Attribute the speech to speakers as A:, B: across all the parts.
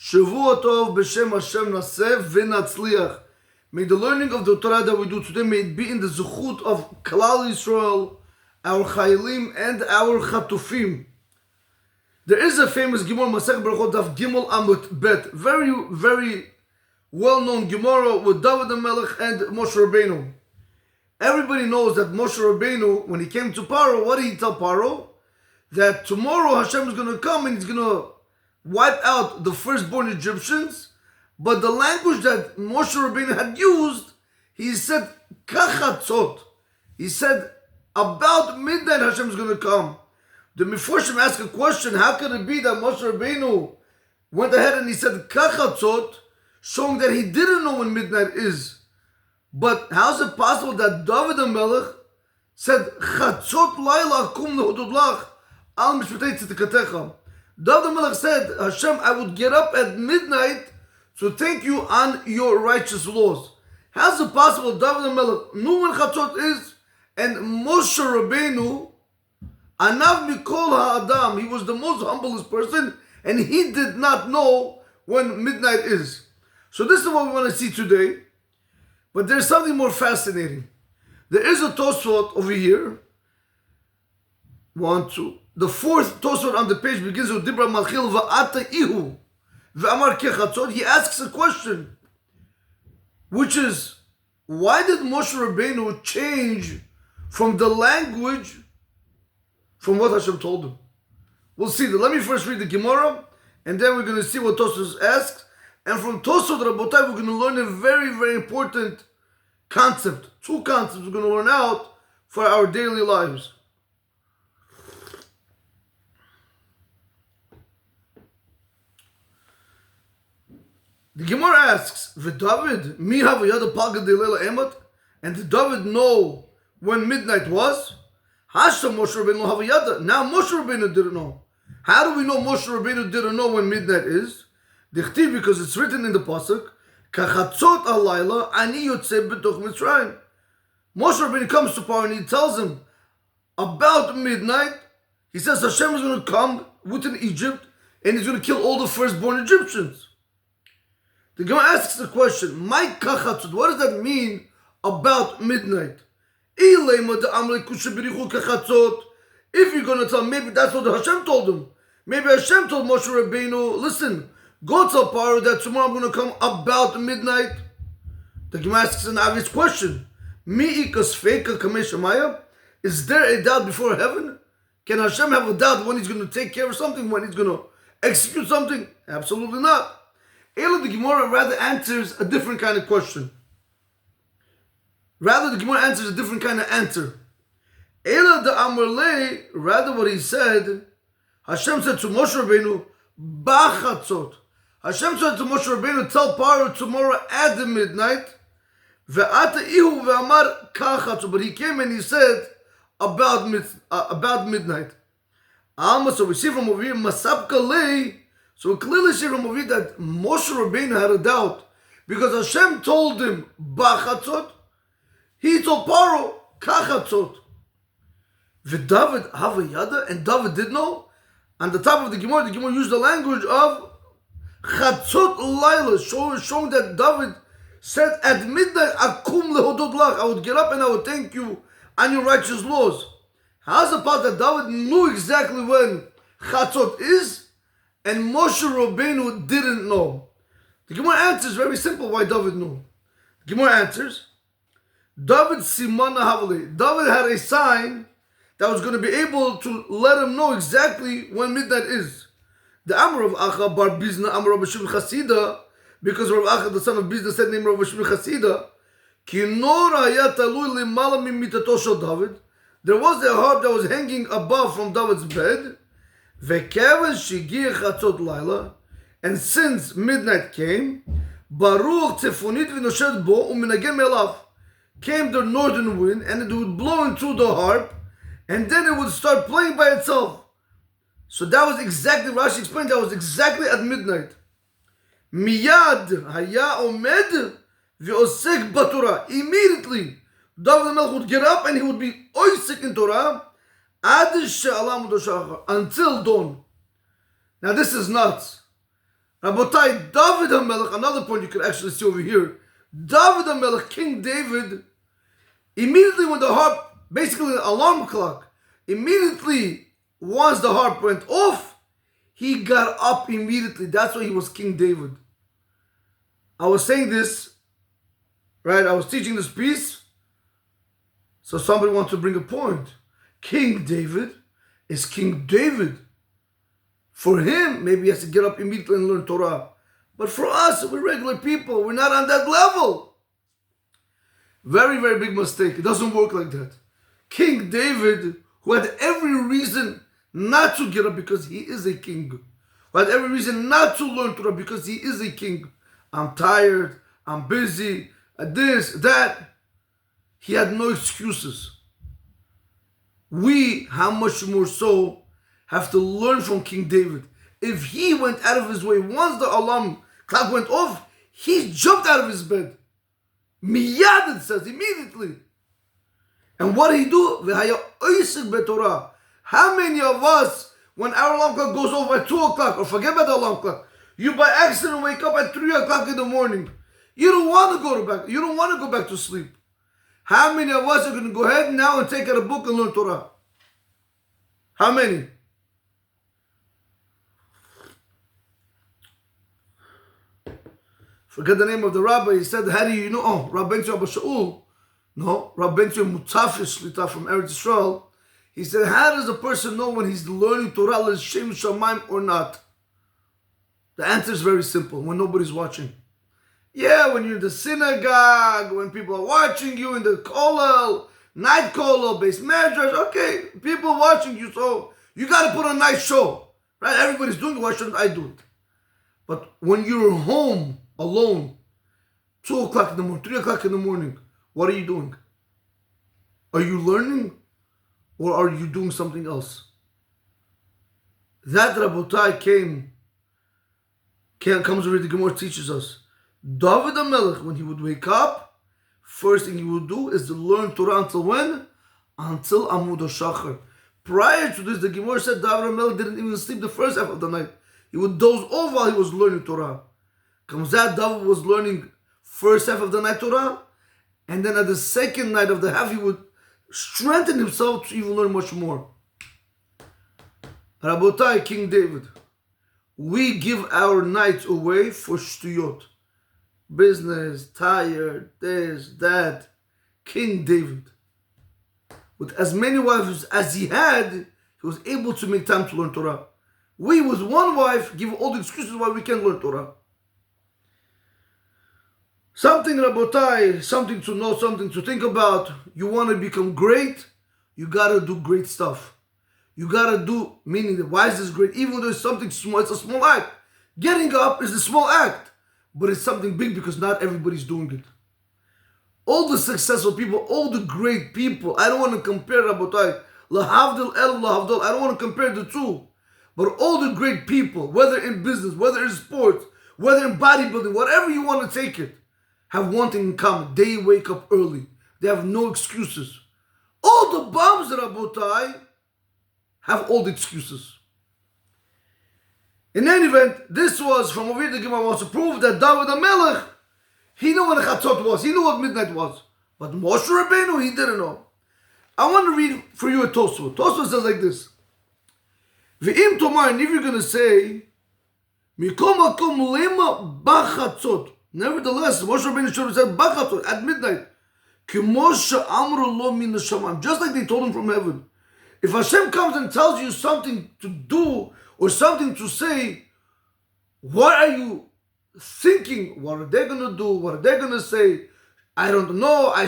A: Shavua Tov b'Shem Hashem Naseh v'Natzliach. May the learning of the Torah that we do today, may it be in the Zuchut of Klal Yisrael, our Chayilim, and our Chatufim. There is a famous Gemara, Masech Berachot Daf Gimel Amud Bet. Very, very well-known Gemara with David the Melech and Moshe Rabbeinu. Everybody knows that Moshe Rabbeinu, when he came to Paro, what did he tell Paro? That tomorrow Hashem is going to come and he's going to wipe out the firstborn Egyptians. But the language that Moshe Rabbeinu had used, he said, kachatzot. He said, about midnight Hashem is going to come. The Meforshim asked a question, how could it be that Moshe Rabbeinu went ahead and he said, kachatzot, showing that he didn't know when midnight is. But how is it possible that David the Melech said, chatzot laila akum lehododlach al mishpatei tzedekatecha. David the Melech said, Hashem, I would get up at midnight to thank you on your righteous laws. How is it possible David the Melech knew when chatzot is, and Moshe Rabbeinu, Anav Mikol Ha'adam, he was the most humblest person, and he did not know when midnight is. So this is what we want to see today. But there's something more fascinating. There is a Tosfot over here. 1, 2. The fourth Tosfot on the page begins with Dibra Malchil Va'ata Ihu V'amar Kechatzot. He asks a question, which is, why did Moshe Rabbeinu change from the language from what Hashem told him? We'll see that. Let me first read the Gemara, and then we're going to see what Tosfot asks. And from Tosfot Rabotai, we're going to learn a very, very important concept. 2 concepts we're going to learn out for our daily lives. The Gemara asks, "V'David mi havayada palgad de'leila emat?" And did David know when midnight was? Hasha Moshe Rabbeinu havayada. Now Moshe Rabbeinu didn't know. How do we know Moshe Rabbeinu didn't know when midnight is? Dichtiv, because it's written in the pasuk, "Kachatzot alayla ani yotzei b'toch Mitzrayim." Moshe Rabbeinu comes to Paro and he tells him about midnight. He says Hashem is going to come within Egypt and he's going to kill all the firstborn Egyptians. The Gemara asks the question, "My kachatzot, what does that mean about midnight?" If you're going to tell, maybe that's what Hashem told him. Maybe Hashem told Moshe Rabbeinu, listen, go tell Paro that tomorrow I'm going to come about midnight. The Gemara asks an obvious question. Is there a doubt before heaven? Can Hashem have a doubt when he's going to take care of something, when he's going to execute something? Absolutely not. The Gemara rather answers a different kind of question. Rather, the Gemara answers a different kind of answer. Rather what he said, Hashem said to Moshe Rabbeinu, Bachatzot. Hashem said to Moshe Rabbeinu, tell Paro tomorrow at the midnight, Ve'ata ihu ve'amar kachatzot. But he came and he said about midnight. So we see from over here, Masabka lei. So we clearly see from over here that Moshe Rabbeinu had a doubt, because Hashem told him Bachatzot. He told Paro Kachatzot. David havayada, and David did know. On the top of the Gemara used the language of Chatzot Laila, showing that David said at midnight, Akum lehodod lach, I would get up and I would thank you on your righteous laws. How's it possible that David knew exactly when Chatzot is, and Moshe Rabbeinu didn't know? The Gemara answers very simple why David knew. The Gemara answers, David Simana Havali. David had a sign that was going to be able to let him know exactly when midnight is. The Amr of Acha bar Bizna Amr of Shimon Chasida, because Rav Acha the son of Bizna said name Rav Shimon Chasida, Ki nor hayat talui limala mimitato shel David. There was a harp that was hanging above from David's bed. Vekeven shigir chatzot laila, and since midnight came, Baruch tefonit v'noshed bo u'minagem elav, came the northern wind and it would blow into the harp and then it would start playing by itself. So that was exactly, Rashi explained, that was exactly at midnight. Miyad haya omed v'osek batorah. Immediately, David the Melech would get up and he would be oisik in Torah ad she'alam shachar, until dawn. Now this is nuts. Rabotai, David HaMelech, another point you can actually see over here. David HaMelech, King David, immediately when the harp, basically the alarm clock, immediately once the harp went off, he got up immediately. That's why he was King David. I was saying this, right? I was teaching this piece. So somebody wants to bring a point. King David is King David. For him, maybe he has to get up immediately and learn Torah. But for us, we're regular people. We're not on that level. Very, very big mistake. It doesn't work like that. King David, who had every reason not to get up because he is a king, who had every reason not to learn Torah because he is a king. I'm tired. I'm busy. This, that. He had no excuses. We, how much more so, have to learn from King David. If he went out of his way, once the alarm clock went off, he jumped out of his bed. Miyad, it says, immediately. And what did he do? How many of us, when our alarm clock goes off at 2 o'clock, or forget about the alarm clock, you by accident wake up at 3 o'clock in the morning. You don't want to go back. You don't want to go back to sleep. How many of us are going to go ahead now and take out a book and learn Torah? How many? Forget the name of the rabbi. He said, how do you know? Oh, Rabbi Abba Shaul. No, Rabbi Mutafir Shlita from Eretz Yisrael. He said, how does a person know when he's learning Torah l'shem shamayim or not? The answer is very simple, when nobody's watching. Yeah, when you're in the synagogue, when people are watching you in the kollel, night kollel, base measures, okay, people watching you, so you got to put on a nice show. Right? Everybody's doing it, why shouldn't I do it? But when you're home, alone, 2 o'clock in the morning, 3 o'clock in the morning, what are you doing? Are you learning or are you doing something else? That Rabotai comes where the Gemara teaches us. David HaMelech, when he would wake up, first thing he would do is to learn Torah until when? Until Amud HaShachar. Prior to this, the Gemara said David HaMelech didn't even sleep the first half of the night. He would doze off while he was learning Torah. Comes out, David was learning first half of the night Torah, and then at the second night of the half, he would strengthen himself to even learn much more. Rabotai, King David, we give our nights away for shtuyot. Business, tired, this, that. King David, with as many wives as he had, he was able to make time to learn Torah. We, with one wife, give all the excuses why we can't learn Torah. Something, Rabotai, something to know, something to think about. You want to become great, you got to do great stuff. You got to do, meaning that why is this great? Even though it's something small, it's a small act. Getting up is a small act, but it's something big because not everybody's doing it. All the successful people, all the great people, I don't want to compare, Rabotai, lahavdil el lahavdil, I don't want to compare the two. But all the great people, whether in business, whether in sports, whether in bodybuilding, whatever you want to take it, have one thing in common. They wake up early. They have no excuses. All the bombs, Rabotai, have all the excuses. In any event, this was from over here the Gemara wants to prove that David HaMelech, he knew what a chatzot was. He knew what midnight was. But Moshe Rabbeinu, he didn't know. I want to read for you a Tosfot. Tosfot says like this. V'im tomar, and if you're going to say, Mikom makom lema bachatzot. Nevertheless, Moshe Rabbeinu should have said bachatzot, at midnight. Ki Moshe amru lo min shamayim. Just like they told him from heaven. If Hashem comes and tells you something to do or something to say, what are you thinking? What are they going to do? What are they going to say? I don't know. I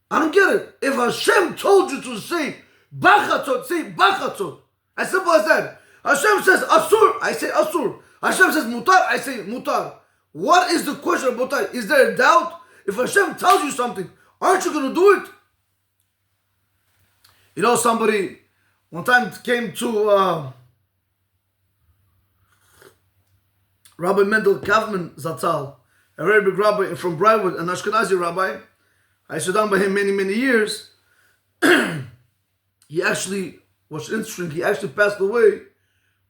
A: don't get it. If Hashem told you to say bachatzot, say bachatzot. As simple as that. Hashem says asur, I say asur. Hashem says mutar, I say mutar. What is the question of mutar? Is there a doubt? If Hashem tells you something, aren't you going to do it? You know, somebody one time came to Rabbi Mendel Kaufman Zatzal, a very big rabbi from Brentwood, an Ashkenazi rabbi. I sat down by him many, many years. He actually, what's interesting, he actually passed away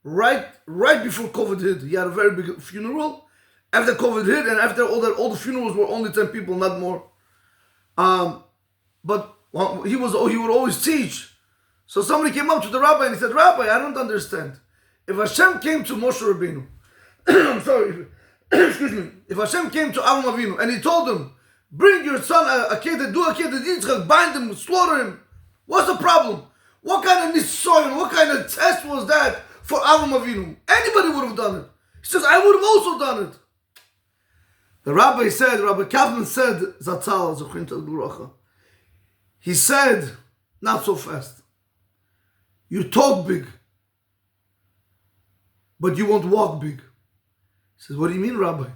A: right before COVID hit. He had a very big funeral. After COVID hit, and after all the funerals were only 10 people, not more. But he would always teach. So somebody came up to the rabbi and he said, Rabbi, I don't understand. If Hashem came to Moshe Rabbeinu, I'm sorry, excuse me, if Hashem came to Avram Avinu and he told him, bring your son Akedah, do Akedah Yitzchak, bind him, slaughter him, what's the problem? What kind of nisoyon, what kind of test was that for Avram Avinu? Anybody would have done it. He says, I would have also done it. The rabbi said, Rabbi Kaplan said, Zatzal, Zochrim Taduracha. He said, not so fast. You talk big, but you won't walk big. He says, what do you mean, Rabbi?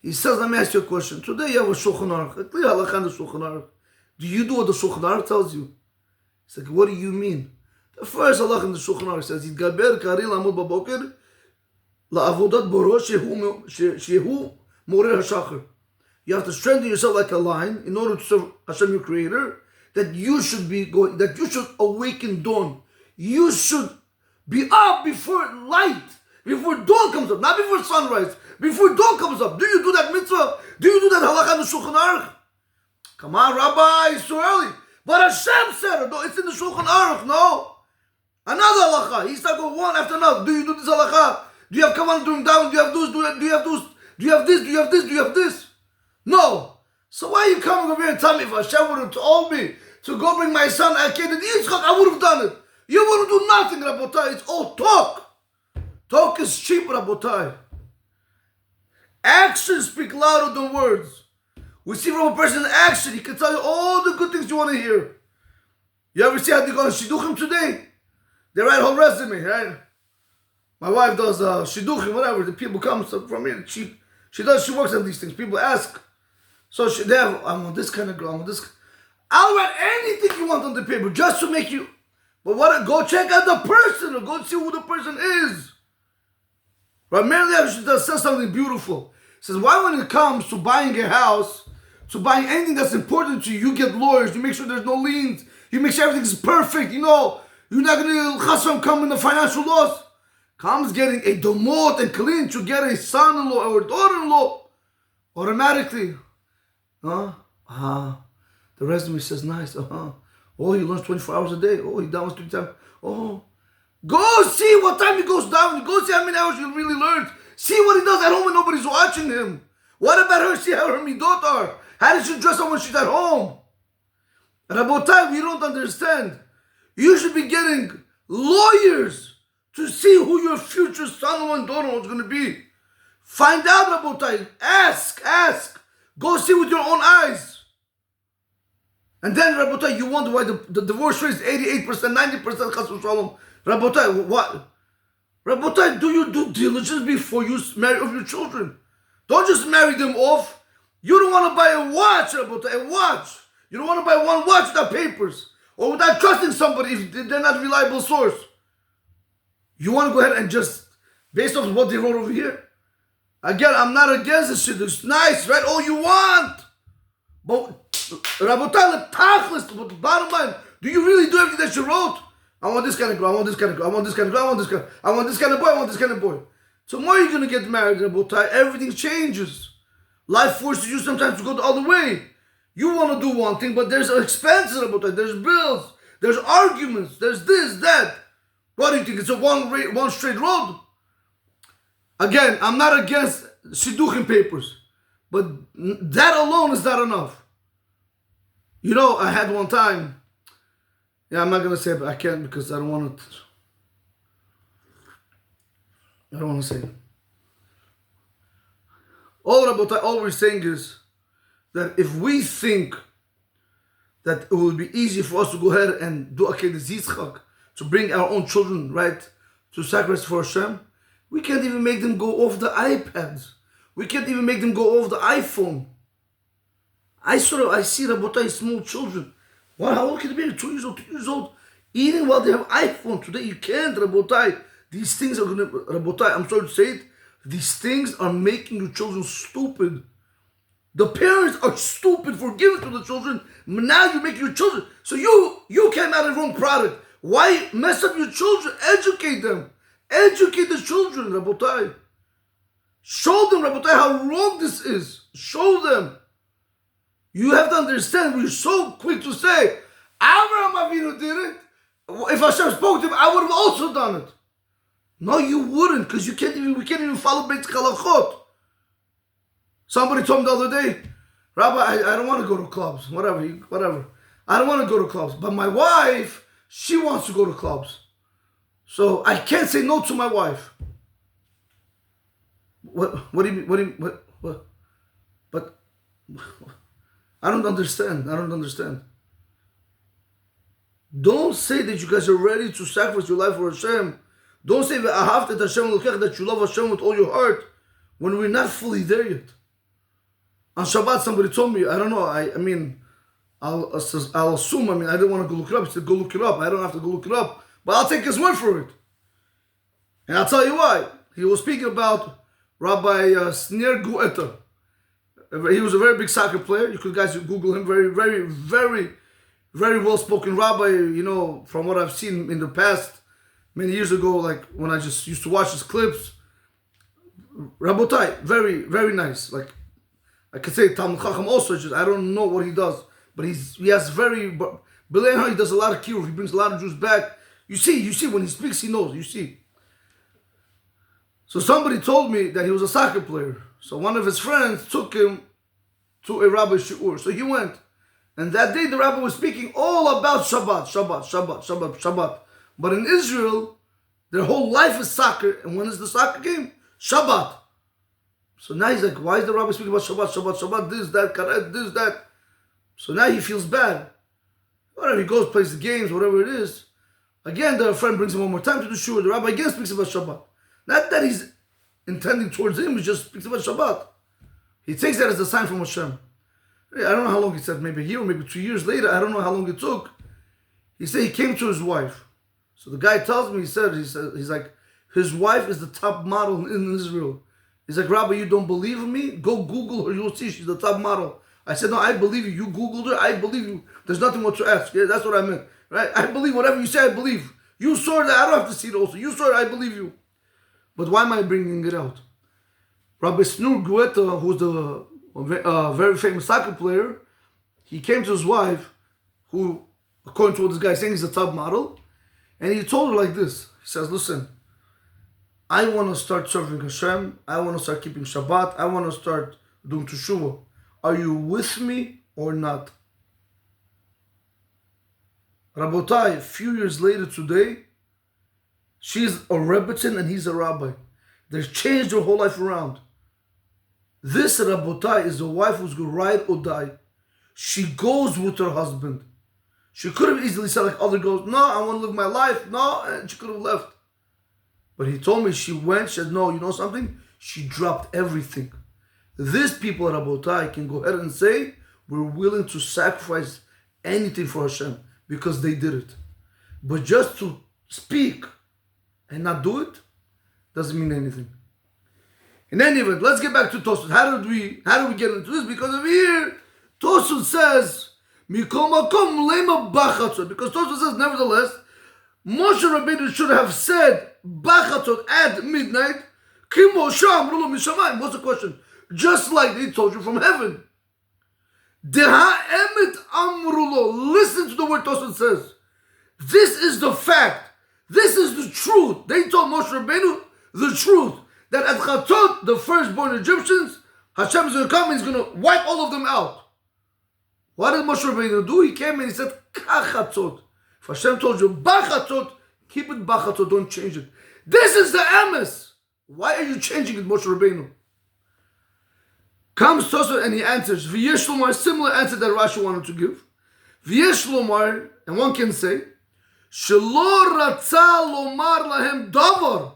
A: He says, let me ask you a question. Today you have a Shulchan Aruch, a clear halakha in the Shulchan Aruch. Do you do what the Shulchan Aruch tells you? He's like, what do you mean? The first halakha in the Shulchan Aruch says, Yitgaber kari lamud baboker la'avodat boro shehu morer hashachar. You have to strengthen yourself like a lion in order to serve Hashem, your Creator, that you should awaken dawn. You should be up before light, before dawn comes up, not before sunrise, before dawn comes up. Do you do that mitzvah? Do you do that halakha in the Shulchan Aruch? Come on, Rabbi, it's too early. But Hashem said it. No, it's in the Shulchan Aruch, no? Another halakha. He's not going one after another. Do you do this halakha? Do you have kavanah doing down? Do you have this? Do you have this? Do you have this? Do you have this? Do you have this? No. So why are you coming over here and telling me if Hashem would have told me to go bring my son Akedah Yitzchak, I would have done it. You wouldn't do nothing, Rabotai. It's all talk. Talk is cheap, Rabotai. Actions speak louder than words. We see from a person's action, he can tell you all the good things you want to hear. You ever see how they go on Shidduchim today? They write a whole resume, right? My wife does Shidduchim, whatever. The people come from here. She works on these things. People ask. So they have, I want this kind of girl, I want this. I'll write anything you want on the paper just to make you. But go check out the person or go see who the person is. Right? Mary says something beautiful. Says, why when it comes to buying a house, to buying anything that's important to you, you get lawyers, you make sure there's no liens, you make sure everything's perfect, you're not going to come in the financial loss. Comes getting a domot and clean to get a son-in-law or daughter-in-law, automatically. The resume says nice. Oh, he learns 24 hours a day. Oh, he downs 3 times. Oh, go see what time he goes down. Go see how many hours he really learns. See what he does at home when nobody's watching him. What about her? See how her midot are. How does she dress up when she's at home? Rabotai, we don't understand. You should be getting lawyers to see who your future son-in-law and daughter-in-law is going to be. Find out, Rabotai. Ask. Go see with your own eyes. And then, Rabotai, you wonder why the divorce rate is 88%, 90% chas v'shalom. Rabotai, what? Rabotai, do your due diligence before you marry off your children. Don't just marry them off. You don't want to buy a watch, Rabotai, a watch. You don't want to buy one watch without papers or without trusting somebody if they're not a reliable source. You want to go ahead and just, based off what they wrote over here. Again, I'm not against this shit. It's nice, right? All you want. But Rabotai, the bottom line, do you really do everything that you wrote? I want this kind of girl, I want this kind of girl, I want this kind of girl, I want this kind of boy, I want this kind of boy. Tomorrow you're going to get married, Rabotai, everything changes. Life forces you sometimes to go the other way. You want to do one thing, but there's expenses, Rabotai, there's bills, there's arguments, there's this, that. What do you think? It's a one straight road? Again, I'm not against shidduchim papers, but that alone is not enough. You know, I had one time, I'm not going to say it, but I can't because I don't want to say it. All we're saying is that if we think that it will be easy for us to go ahead and do Akedah Yitzchak, to bring our own children, right, to sacrifice for Hashem, we can't even make them go off the iPads. We can't even make them go off the iPhone. I see Rabotai, small children. What? How old can they be? 2 years old, 3 years old, eating while they have iPhone. Today you can't, Rabotai. These things are gonna, Rabotai, I'm sorry to say it, these things are making your children stupid. The parents are stupid for giving to the children. Now you make your children. So you came out of the wrong product. Why mess up your children? Educate them. Educate the children, Rabotai. Show them, Rabotai, how wrong this is. Show them. You have to understand, we're so quick to say, Abraham Avinu did it. If Hashem spoke to him, I would have also done it. No, you wouldn't, because we can't even follow Beit Halachot. Somebody told me the other day, Rabbi, I don't want to go to clubs. Whatever. I don't want to go to clubs. But my wife, she wants to go to clubs. So I can't say no to my wife. What do you mean? What? But I don't understand. Don't say that you guys are ready to sacrifice your life for Hashem. Don't say that you love Hashem with all your heart when we're not fully there yet. On Shabbat, somebody told me, I don't know, I mean, I'll assume, I didn't want to go look it up. He said, go look it up. I don't have to go look it up, but I'll take his word for it. And I'll tell you why. He was speaking about Rabbi Snir Guetta. He was a very big soccer player. You guys Google him. Very, very, very, very well-spoken rabbi, from what I've seen in the past, many years ago, like when I just used to watch his clips. Rabotai, very, very nice. Like, I could say Talmud Chacham also, just I don't know what he does, but he has very, B'lein he does a lot of kiruv. He brings a lot of Jews back. You see, when he speaks, he knows, you see. So somebody told me that he was a soccer player. So one of his friends took him to a rabbi shiur. So he went. And that day the rabbi was speaking all about Shabbat. But in Israel, their whole life is soccer. And when is the soccer game? Shabbat. So now he's like, why is the rabbi speaking about Shabbat, this, that, karet, this, that. So now he feels bad. Whatever, he goes, plays the games, whatever it is. Again, the friend brings him one more time to the shul. The rabbi again speaks about Shabbat. Not that he's intending towards him, he just speaks about Shabbat. He takes that as a sign from Hashem. I don't know how long he said, maybe a year or maybe 2 years later, I don't know how long it took. He said he came to his wife. So the guy tells me, he's like, his wife is the top model in Israel. He's like, Rabbi, you don't believe in me? Go Google her, you'll see she's the top model. I said, no, I believe you. You Googled her, I believe you. There's nothing more to ask. Yeah, that's what I meant. Right? I believe whatever you say, I believe. You saw it, I don't have to see it also. You saw it, I believe you. But why am I bringing it out? Rabbi Snur Guetta, who's a very famous soccer player, he came to his wife, who, according to what this guy is saying, is a top model, and he told her like this. He says, listen, I want to start serving Hashem. I want to start keeping Shabbat. I want to start doing Teshuvah. Are you with me or not? Rabotai, a few years later today, she's a rebbetzin and he's a rabbi. They've changed their whole life around. This Rabotai is a wife who's going to ride or die. She goes with her husband. She could have easily said like other girls, no, I want to live my life. No, and she could have left. But he told me she went, she said, no, you know something? She dropped everything. These people, Rabotai, can go ahead and say, we're willing to sacrifice anything for Hashem because they did it. But just to speak and not do it doesn't mean anything. In any event, let's get back to Tosfos. How did we get into this? Because over here, Tosfos says, Mikol makom lema bachatzot. Because Tosfos says, nevertheless, Moshe Rabbeinu should have said bachatzot at midnight. Kimo sham rulo mishamayim. What's the question? Just like they told you from heaven. Deha emet amrulo. Listen to the word Tosfos says. This is the fact. This is the truth. They told Moshe Rabbeinu the truth. That at Chatzot, the firstborn Egyptians, Hashem is going to come and He's going to wipe all of them out. What did Moshe Rabbeinu do? He came and he said, Kachatzot. If Hashem told you, Bachatzot, keep it Bachatzot, don't change it. This is the emes. Why are you changing it, Moshe Rabbeinu? Comes Tosfos and he answers, V'yesh lomar, similar answer that Rashi wanted to give. V'yesh lomar, and one can say, Shelo ratza lomar lahem davar.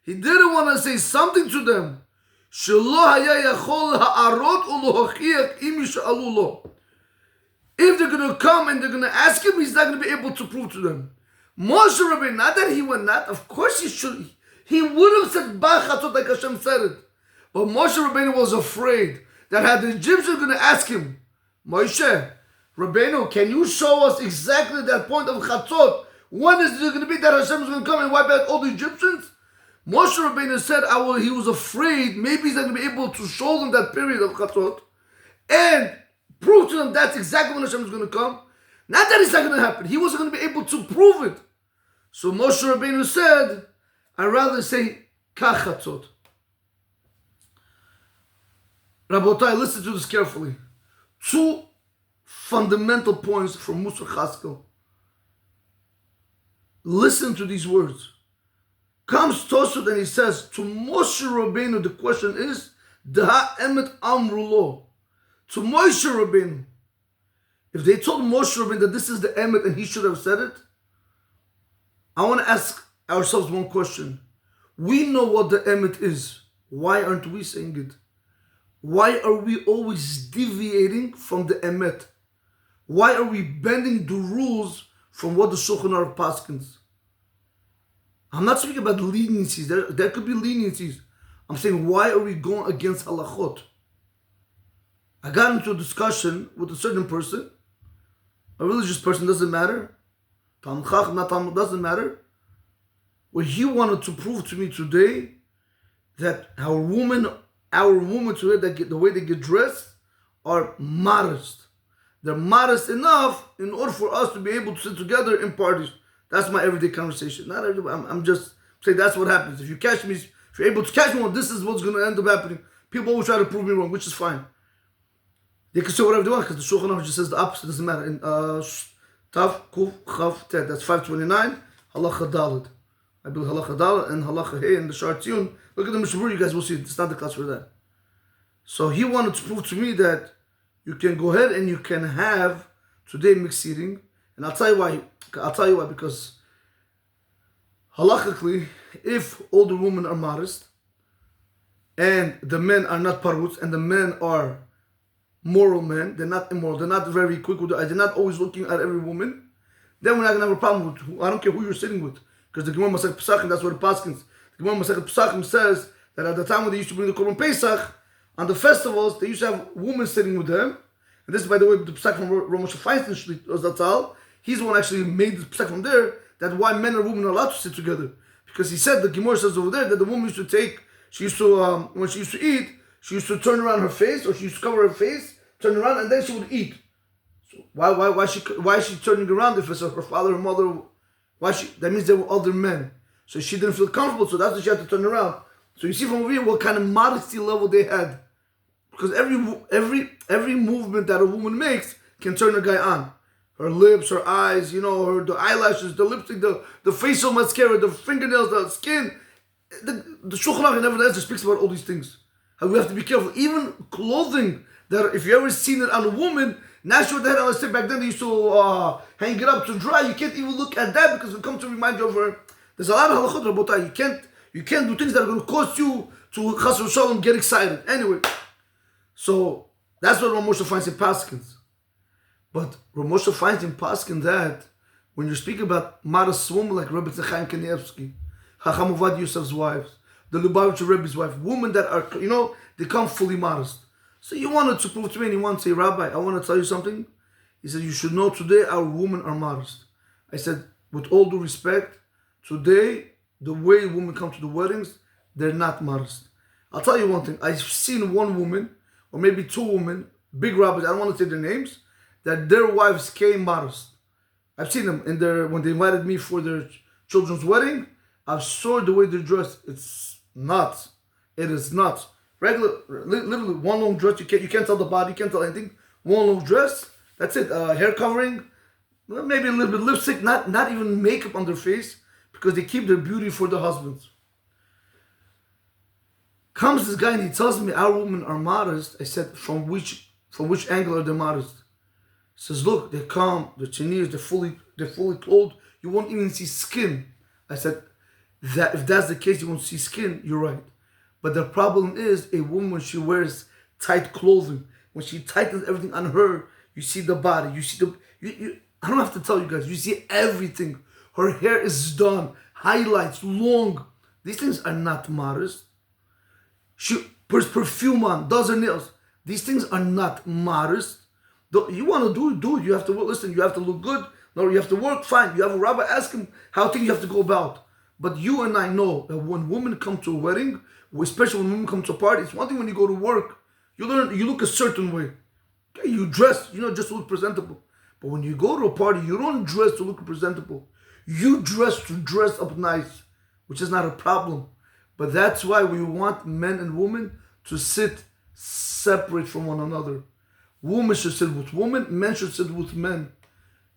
A: He didn't want to say something to them. If they're going to come and they're going to ask him, he's not going to be able to prove to them. Moshe Rabbeinu, not that he would not, of course he should. He would have said Bachatzot like Hashem said it. But Moshe Rabbeinu was afraid that had the Egyptians going to ask him, Moshe Rabbeinu, can you show us exactly that point of Chatzot? When is it going to be that Hashem is going to come and wipe out all the Egyptians? Moshe Rabbeinu said, he was afraid maybe he's not going to be able to show them that period of Chatzot and prove to them that's exactly when Hashem is going to come. Not that it's not going to happen. He wasn't going to be able to prove it. So Moshe Rabbeinu said, I'd rather say Kach Chatzot. Rabotai, listen to this carefully. Two fundamental points from Musa Chaskel. Listen to these words. Comes Tosfot and he says, to Moshe Rabbeinu, the question is, Daha Emet Amrulo. To Moshe Rabbeinu, if they told Moshe Rabbeinu that this is the Emet and he should have said it, I want to ask ourselves one question. We know what the Emet is. Why aren't we saying it? Why are we always deviating from the Emet? Why are we bending the rules from what the Shulchan Aruch paskins? I'm not speaking about leniencies. There could be leniencies. I'm saying, why are we going against halachot? I got into a discussion with a certain person, a religious person, doesn't matter. Talmud Chacham, not Talmud, doesn't matter. Where he wanted to prove to me today that our women today, the way they get dressed, are modest. They're modest enough in order for us to be able to sit together in parties. That's my everyday conversation. Not every, I'm just saying that's what happens. If you're able to catch me on, this is what's going to end up happening. People always try to prove me wrong, which is fine. They can say whatever they want because the Shulchan Aruch just says the opposite. Doesn't matter. In Tav Kuf Chav Tet, that's 529. Halacha Dalet. I believe Halacha Dalet and Halacha Hey and the Shar Tziyun. Look at the Mishabur, you guys will see. It's not the class for that. So he wanted to prove to me that you can go ahead and you can have today mixed eating, and I'll tell you why. Because halachically, if older women are modest and the men are not parutz and the men are moral men, they're not immoral, they're not very quick with they're not always looking at every woman, then we're not gonna have a problem with. I don't care who you're sitting with, because the Gemara Masechet Pesachim, that's what it paskins. The Gemara Masechet Pesachim says that at the time when they used to bring the Korban Pesach on the festivals, they used to have women sitting with them. And this is, by the way, the Pesach from Moshe Feinstein Zatzal. He's the one actually made the Pesach from there, that why men and women are allowed to sit together. Because he said, the Gemara says over there, that the woman used to take, when she used to eat, she used to turn around her face, or she used to cover her face, turn around, and then she would eat. So why is she turning around if it's her father, her mother? That means there were other men. So she didn't feel comfortable, so that's why she had to turn around. So you see from over here what kind of modesty level they had. Because every movement that a woman makes can turn a guy on. Her lips, her eyes, the eyelashes, the lipstick, the facial mascara, the fingernails, the skin. The Shulchan Aruch never speaks about all these things. How we have to be careful. Even clothing, that if you ever seen it on a woman, not sure that I was saying back then they used to hang it up to dry. You can't even look at that because it comes to remind you of her. There's a lot of halachot, Rabotai. You can't do things that are going to cause you to chas v'shalom get excited. Anyway, so that's what Rav Moshe finds in Paskins. But Rav Moshe finds in Paskin that when you're speaking about modest women like Rebbe Chaim Kanievsky, Chacham Ovadia Yosef's wives, the Lubavitcher Rebbe's wife, women that are, they come fully modest. So you wanted to prove to me and you want to say, Rabbi, I want to tell you something. He said, you should know today our women are modest. I said, with all due respect, today, the way women come to the weddings, they're not modest. I'll tell you one thing. I've seen one woman, or maybe two women, big rabbis, I don't want to say their names, that their wives came modest. I've seen them when they invited me for their children's wedding. I saw the way they're dressed. It's nuts. It is nuts. Literally one long dress. You can't tell the body. You can't tell anything. One long dress. That's it. Hair covering. Maybe a little bit of lipstick. Not even makeup on their face, because they keep their beauty for their husbands. Comes this guy and he tells me our women are modest. I said, from which angle are they modest? He says, look, they come, they're Chinese, they're fully clothed. You won't even see skin. I said, that if that's the case, you won't see skin. You're right. But the problem is, a woman, when she wears tight clothing, when she tightens everything on her, you see the body, you see I don't have to tell you guys, you see everything. Her hair is done, highlights, long. These things are not modest. She puts perfume on, does her nails. These things are not modest. You want to do it. You have to listen. You have to look good. No, you have to work. Fine. You have a rabbi, ask him how things you have to go about. But you and I know that when women come to a wedding, especially when women come to a party, it's one thing when you go to work, you look a certain way. Okay, you dress, just to look presentable. But when you go to a party, you don't dress to look presentable. You dress to dress up nice, which is not a problem. But that's why we want men and women to sit separate from one another. Women should sit with women, men should sit with men.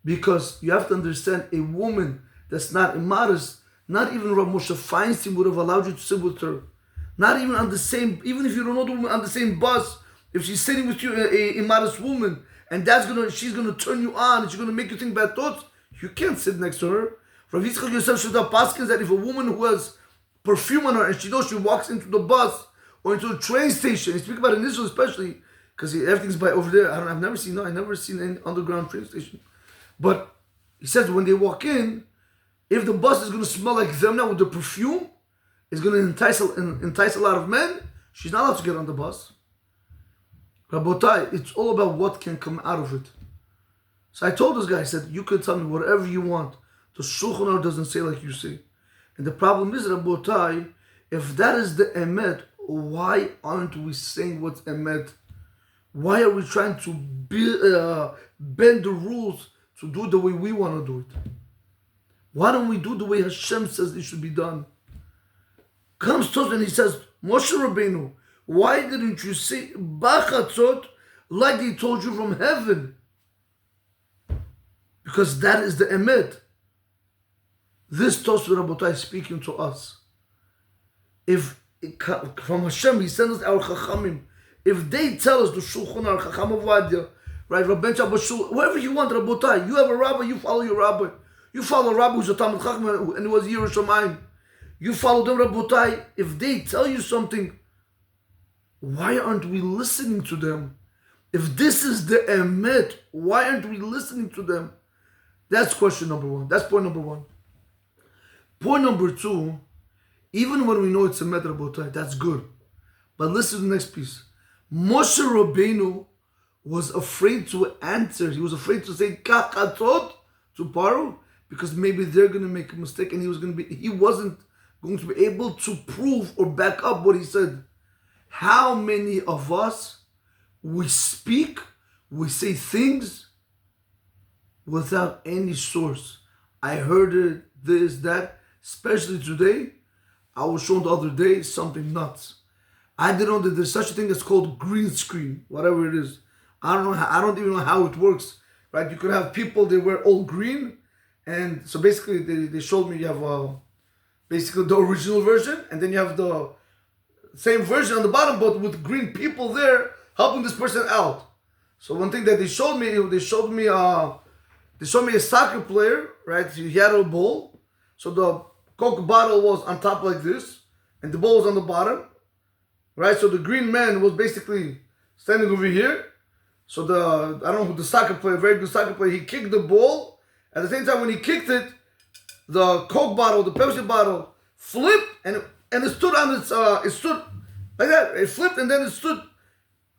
A: Because you have to understand, a woman that's not immodest, not even Rav Moshe Feinstein would have allowed you to sit with her. Not even on the same, even if you don't know the woman on the same bus, if she's sitting with you, a immodest woman, and she's gonna turn you on, and she's gonna make you think bad thoughts, you can't sit next to her. Rav Yitzchak Yosef Shlomo Paskins that if a woman who has perfume on her and she knows she walks into the bus or into a train station, and speak about it in Israel especially, because everything's by over there. I've never seen any underground train station. But he says when they walk in, if the bus is going to smell like them now with the perfume, it's going to entice a lot of men, she's not allowed to get on the bus. Rabotai, it's all about what can come out of it. So I told this guy, I said, you can tell me whatever you want. The Shulchan Aruch doesn't say like you say. And the problem is, Rabotai, if that is the emet, why aren't we saying what's emet? Why are we trying to bend the rules to do the way we want to do it? Why don't we do the way Hashem says it should be done? Comes to us and he says, Moshe Rabbeinu, why didn't you say Bachatzot like they told you from heaven? Because that is the emet. This Tosfot Rabotai is speaking to us. If from Hashem He sends us our Chachamim, if they tell us the Shulchan Aruch, Chacham Ovadia, right, Rabben Shabashul, whoever you want, Rabotai, you have a rabbi, you follow your rabbi. You follow a rabbi who's a Talmid Chacham and who was Yerushalayim. You follow them, Rabotai. If they tell you something, why aren't we listening to them? If this is the emet, why aren't we listening to them? That's question number one. That's point number one. Point number two, even when we know it's emet, Rabotai, that's good. But listen to the next piece. Moshe Rabbeinu was afraid to answer. He was afraid to say kachatzot to Paro because maybe they're going to make a mistake, and he wasn't going to be able to prove or back up what he said. How many of us, we speak, we say things without any source? I heard it, this, that, especially today. I was shown the other day something nuts. I didn't know that there's such a thing that's called green screen, whatever it is. I don't even know how it works, right? You could have people, they wear all green, and so basically they showed me you have basically the original version, and then you have the same version on the bottom, but with green people there helping this person out. So one thing that they showed me a soccer player, right? He had a ball, so the Coke bottle was on top like this, and the ball was on the bottom, right? So the green man was basically standing over here. So I don't know who the soccer player, very good soccer player, he kicked the ball. At the same time, when he kicked it, the Coke bottle, the Pepsi bottle, flipped and it stood on it stood like that. It flipped and then it stood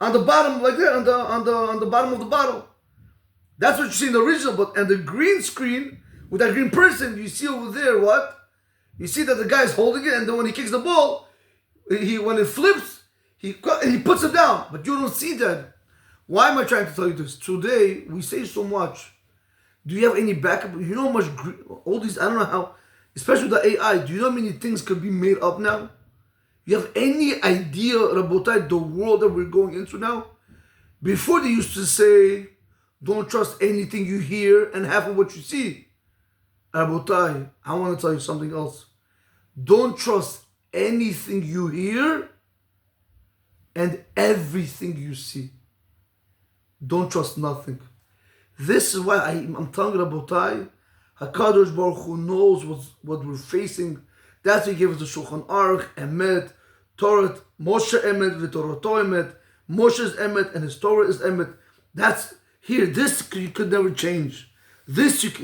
A: on the bottom like that, on the bottom of the bottle. That's what you see in the original. And the green screen with that green person, you see over there what? You see that the guy's holding it, and then when he kicks the ball, when it flips, he puts it down. But you don't see that. Why am I trying to tell you this? Today, we say so much. Do you have any backup? You know how much, all these, I don't know how, especially with the AI, do you know how many things could be made up now? You have any idea, Rabotai, the world that we're going into now? Before they used to say, don't trust anything you hear and half of what you see. Rabotai, I want to tell you something else. Don't trust anything you hear and everything you see. Don't trust nothing. This is why I'm telling you, Rabotai, HaKadosh Baruch Hu knows what we're facing. That's why He gave us the Shulchan Aruch, Emet, Torah, Moshe Emet, V'Torato Emet. Moshe's Emet and his Torah is Emet. That's here. This you could never change.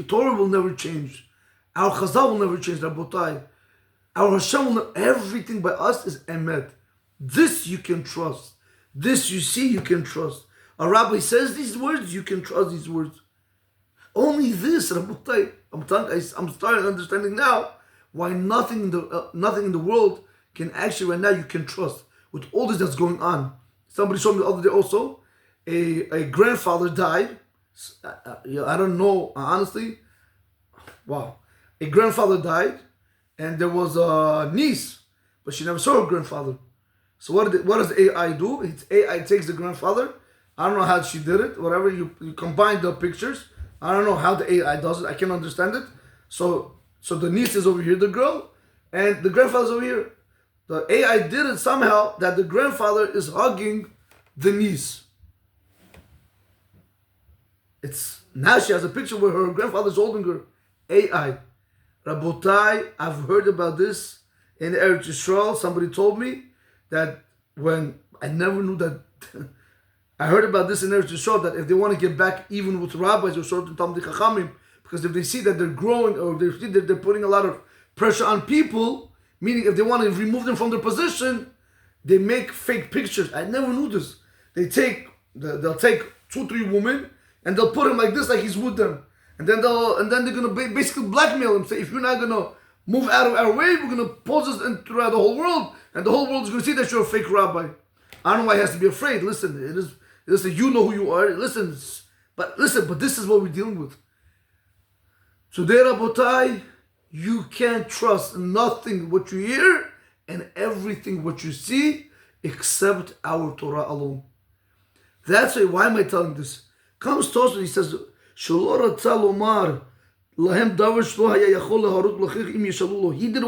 A: Torah will never change. Our Chazal will never change, Rabotai. Our Hashem will everything by us is Emet. This you can trust. This you see you can trust. A rabbi says these words, you can trust these words. Only this, Rabotai, I'm starting understanding now why nothing in the world can actually right now you can trust with all this that's going on. Somebody showed me the other day also, a grandfather died. I don't know, honestly. Wow. A grandfather died, and there was a niece, but she never saw her grandfather. So what does AI do? It's AI takes the grandfather. I don't know how she did it. Whatever, you combine the pictures. I don't know how the AI does it. I can't understand it. So the niece is over here, the girl, and the grandfather's over here. The AI did it somehow that the grandfather is hugging the niece. Now she has a picture where her grandfather's holding her. AI. Rabotai, I've heard about this in Eretz Yisrael. Somebody told me that when I never knew that. I heard about this in Eretz Yisrael that if they want to get back even with rabbis or certain Talmidei Chachamim, because if they see that they're growing or they see that they're putting a lot of pressure on people, meaning if they want to remove them from their position, they make fake pictures. I never knew this. They'll take 2-3 women and they'll put him like this, like he's with them, and then they're gonna basically blackmail him. Say, if you're not gonna move out of our way, we're gonna pose this throughout the whole world, and the whole world is gonna see that you're a fake rabbi. I don't know why he has to be afraid. Listen, you know who you are. But this is what we're dealing with. Today, Rabotai, you can't trust nothing what you hear and everything what you see except our Torah alone. That's why am I telling this? Comes to us and he says, he didn't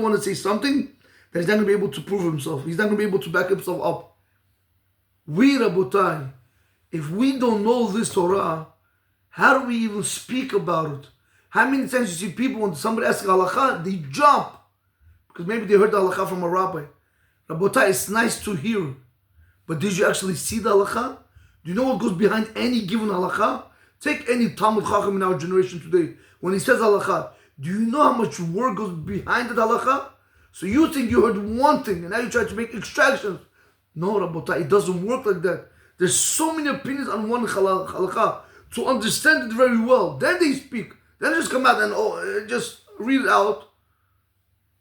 A: want to say something that he's not going to be able to prove himself. He's not going to be able to back himself up. We, Rabotai, if we don't know this Torah, how do we even speak about it? How many times you see people when somebody asks halakha, they jump because maybe they heard the halakha from a rabbi. Rabotai, it's nice to hear, but did you actually see the halakha? Do you know what goes behind any given halakha? Take any Talmud Chacham in our generation today. When he says halakha, do you know how much work goes behind the halakha? So you think you heard one thing and now you try to make extractions. No, Rabotai, it doesn't work like that. There's so many opinions on one halakha. To understand it very well, then they speak. Then just come out and just read it out.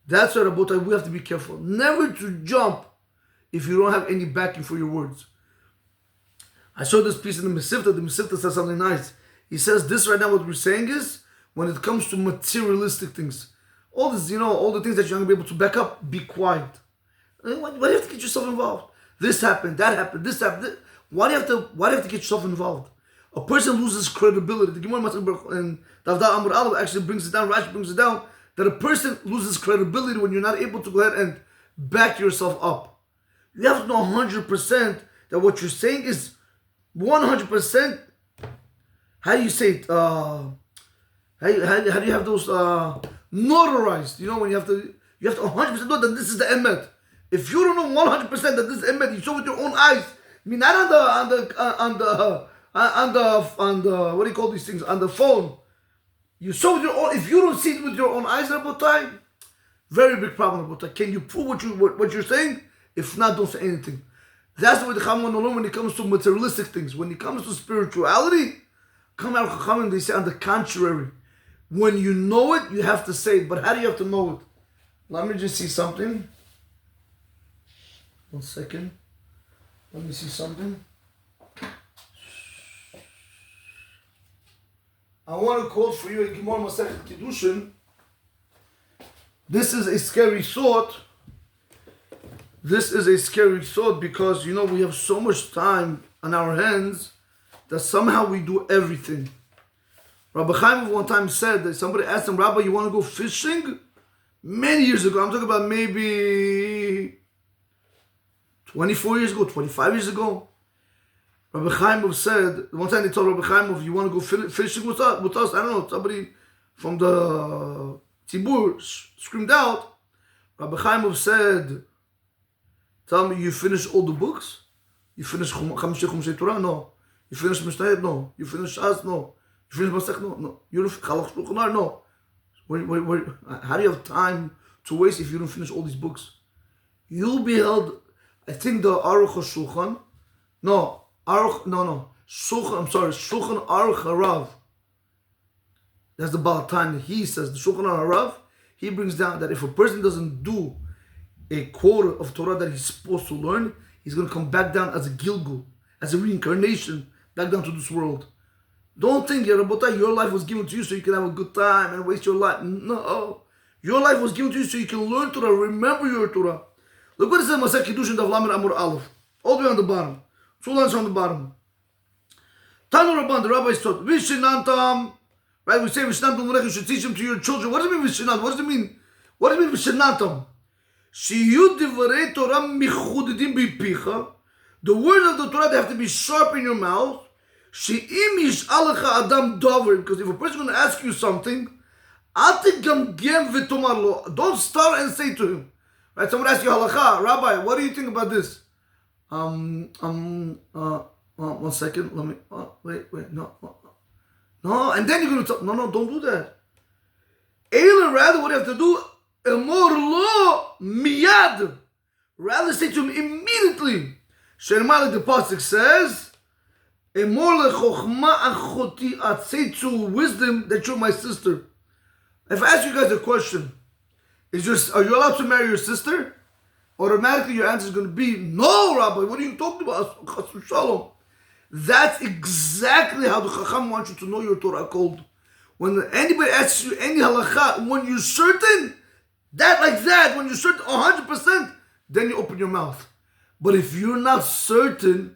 A: That's why, Rabotai, we have to be careful. Never to jump if you don't have any backing for your words. I showed this piece in the Mesivta. The Mesivta says something nice. He says this right now, what we're saying is, when it comes to materialistic things, all this, all the things that you're not going to be able to back up, be quiet. Why do you have to get yourself involved? This happened, that happened, this happened. Why do you have to get yourself involved? A person loses credibility. The Gemara and Davda Amr Aleph actually brings it down, Rashi brings it down, that a person loses credibility when you're not able to go ahead and back yourself up. You have to know 100% that what you're saying is 100%. How do you say it? How do you have those notarized? When you have to 100% know that this is the emet. If you don't know 100% that this is emet, you show with your own eyes. I mean, not on the what do you call these things? On the phone. You saw with your own. If you don't see it with your own eyes, Rabotai, very big problem, Rabotai. Can you prove what you're saying? If not, don't say anything. That's the way the Chachamim learn when it comes to materialistic things. When it comes to spirituality, come out Chachamim, they say on the contrary. When you know it, you have to say it. But how do you have to know it? Let me just see something. 1 second. Let me see something. I want to quote for you a Gemara Masechet Kiddushin. This is a scary thought. This is a scary thought because, we have so much time on our hands that somehow we do everything. Rabbi Chaim one time said that somebody asked him, Rabbi, you want to go fishing? Many years ago. I'm talking about maybe 24 years ago, 25 years ago. Rabbi Chaim said, one time they told Rabbi Chaim, you want to go fishing with us? I don't know, somebody from the Tzibur screamed out. Rabbi Chaim said, tell me, you finished all the books? You finished Chumshei Torah? No. You finished Mishnayot? No. You finished Shas? No. You finished Masech? No. You finished Chalach Shulchan Aruch? No. How do you have time to waste if you don't finish all these books? You'll be held, I think the Aruch HaShulchan, Shulchan Aruch Harav. That's the Baal Tanya. He says the Shulchan Aruch Harav, he brings down that if a person doesn't do a quota of Torah that he's supposed to learn, he's going to come back down as a Gilgul, as a reincarnation, back down to this world. Don't think, Rabotai, your life was given to you so you can have a good time and waste your life. No. Your life was given to you so you can learn Torah, remember your Torah. Look what it says in Masech Kiddushin Daf Lamed Amud Aleph. All the way on the bottom. 2 lines on the bottom. Tanu Rabban, the rabbis taught, Vishinantam. Right, we say Vishinantam, you should teach them to your children. What does it mean Vishinantam? What does it mean? What does it mean Vishinantam? Shiyu divrei Torah michudidim bipicha. The words of the Torah, they have to be sharp in your mouth. She'im yish'alecha adam davar. Because if a person is going to ask you something, don't start and say to him. Right? Someone asks you halacha, Rabbi, what do you think about this? 1 second. Let me. Wait. No. And then you're going to tell. No. Don't do that. Rather, what you have to do? Emor lo miyad. Rather say to him immediately. Like the pasuk says, Emor lechochma achoti. I'd say to wisdom that you're my sister. If I ask you guys a question, are you allowed to marry your sister? Automatically your answer is going to be, no, Rabbi, what are you talking about? Shalom. That's exactly how the Chacham wants you to know your Torah code. When anybody asks you any halakha, when you're certain, when you're certain 100%, then you open your mouth. But if you're not certain,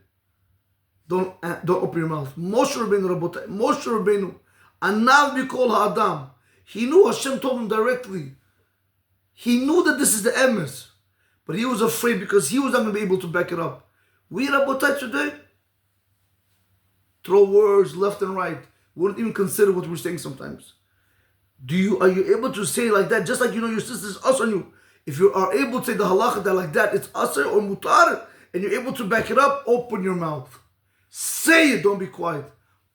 A: don't open your mouth. Moshe Rabbeinu, Anav Mikol Ha'adam. He knew Hashem told him directly. He knew that this is the emes. But he was afraid because he was not going to be able to back it up. We Rabotai today throw words left and right. We wouldn't even consider what we're saying sometimes. Are you able to say like that? Just like you know your sister's us on you. If you are able to say the halacha that like that, it's asr or mutar, and you're able to back it up, open your mouth. Say it, don't be quiet.